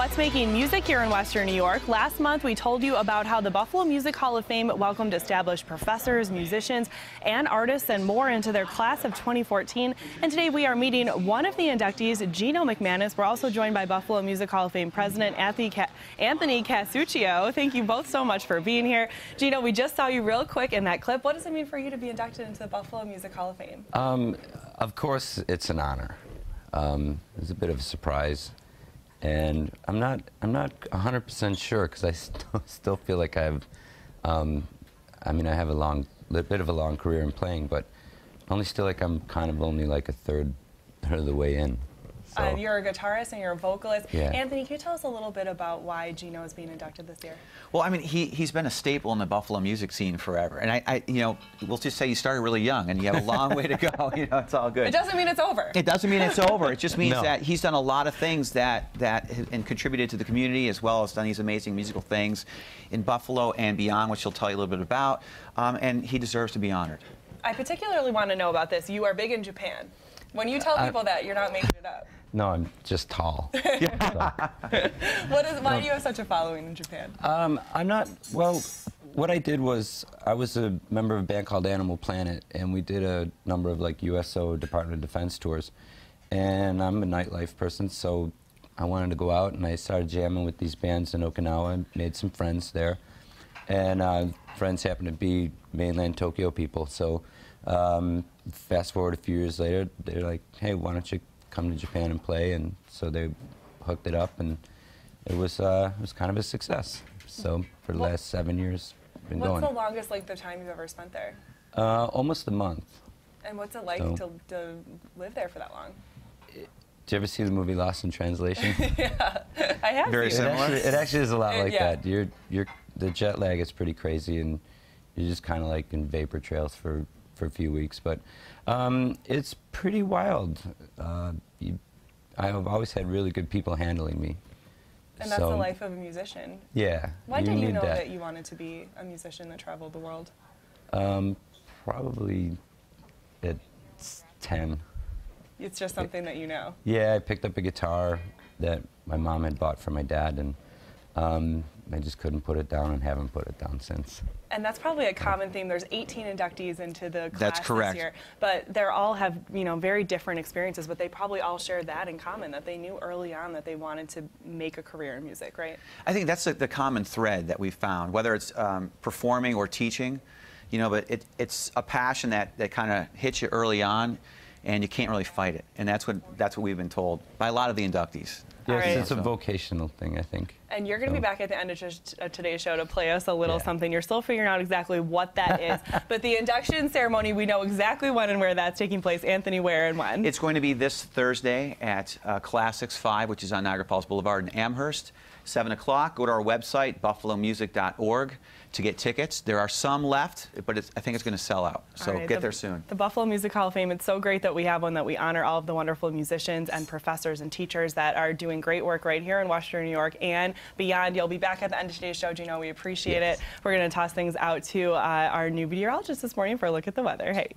That's making music here in Western New York. Last month, we told you about how the Buffalo Music Hall of Fame welcomed established professors, musicians, and artists and more into their class of 2014. And today we are meeting one of the inductees, Geno McManus. We're also joined by Buffalo Music Hall of Fame President Anthony Casuccio. Thank you both so much for being here. Geno, we just saw you real quick in that clip. What does it mean for you to be inducted into the Buffalo Music Hall of Fame? Of course, it's an honor. It's a bit of a surprise. And I'm not 100% sure because I still feel like I have, I have a bit of a long career in playing, but I only feel like I'm kind of only like a third of the way in. So. You're a guitarist and you're a vocalist. Yeah. Anthony, can you tell us a little bit about why Geno is being inducted this year? Well, I mean, he's been a staple in the Buffalo music scene forever. And we'll just say you started really young and you have a long way to go. You know, it's all good. It doesn't mean it's over. It doesn't mean it's over. It just means that he's done a lot of things that and contributed to the community, as well as done these amazing musical things in Buffalo and beyond, which he'll tell you a little bit about. And he deserves to be honored. I particularly want to know about this. You are big in Japan. When you tell people that, you're not making it up. No, I'm just tall. Why do you have such a following in Japan? Well, what I did was I was a member of a band called Animal Planet, and we did a number of like USO Department of Defense tours. And I'm a nightlife person, so I wanted to go out, and I started jamming with these bands in Okinawa and made some friends there. And friends happened to be mainland Tokyo people, so fast forward a few years later, they're like, hey, why don't you come to Japan and play? And so they hooked it up, and it was kind of a success. So for the last 7 years, been going. What's the longest length of time you've ever spent there? Almost a month. And what's it like to live there for that long? Did you ever see the movie Lost in Translation? Yeah, I have. Very similar. It actually is a lot like yeah. that. The jet lag is pretty crazy, and you're just kind of like in vapor trails for a few weeks. But it's pretty wild. I've always had really good people handling me. And that's the life of a musician. Yeah. Why did you know that you wanted to be a musician that traveled the world? Probably at 10. It's just something that you know. Yeah, I picked up a guitar that my mom had bought for my dad, and I just couldn't put it down and haven't put it down since. And that's probably a common theme. There's 18 inductees into the class That's correct. this year, but they all have very different experiences, but they probably all share that in common, that they knew early on that they wanted to make a career in music, right? I think that's the common thread that we've found, whether it's performing or teaching, but it's a passion that kind of hits you early on, and you can't really fight it. And that's what we've been told by a lot of the inductees. Yes, it's a vocational thing, I think. And you're going to be back at the end of today's show to play us a little something. You're still figuring out exactly what that is. But the induction ceremony, we know exactly when and where that's taking place. Anthony, where and when? It's going to be this Thursday at Classics 5, which is on Niagara Falls Boulevard in Amherst, 7 o'clock. Go to our website, buffalomusic.org, to get tickets. There are some left, but I think it's going to sell out. So get there soon. The Buffalo Music Hall of Fame, it's so great that we have one that we honor all of the wonderful musicians and professors and teachers that are doing great work right here in Western New York and beyond. You'll be back at the end of today's show, Geno. We appreciate it. We're going to toss things out to our new meteorologist this morning for a look at the weather. Hey.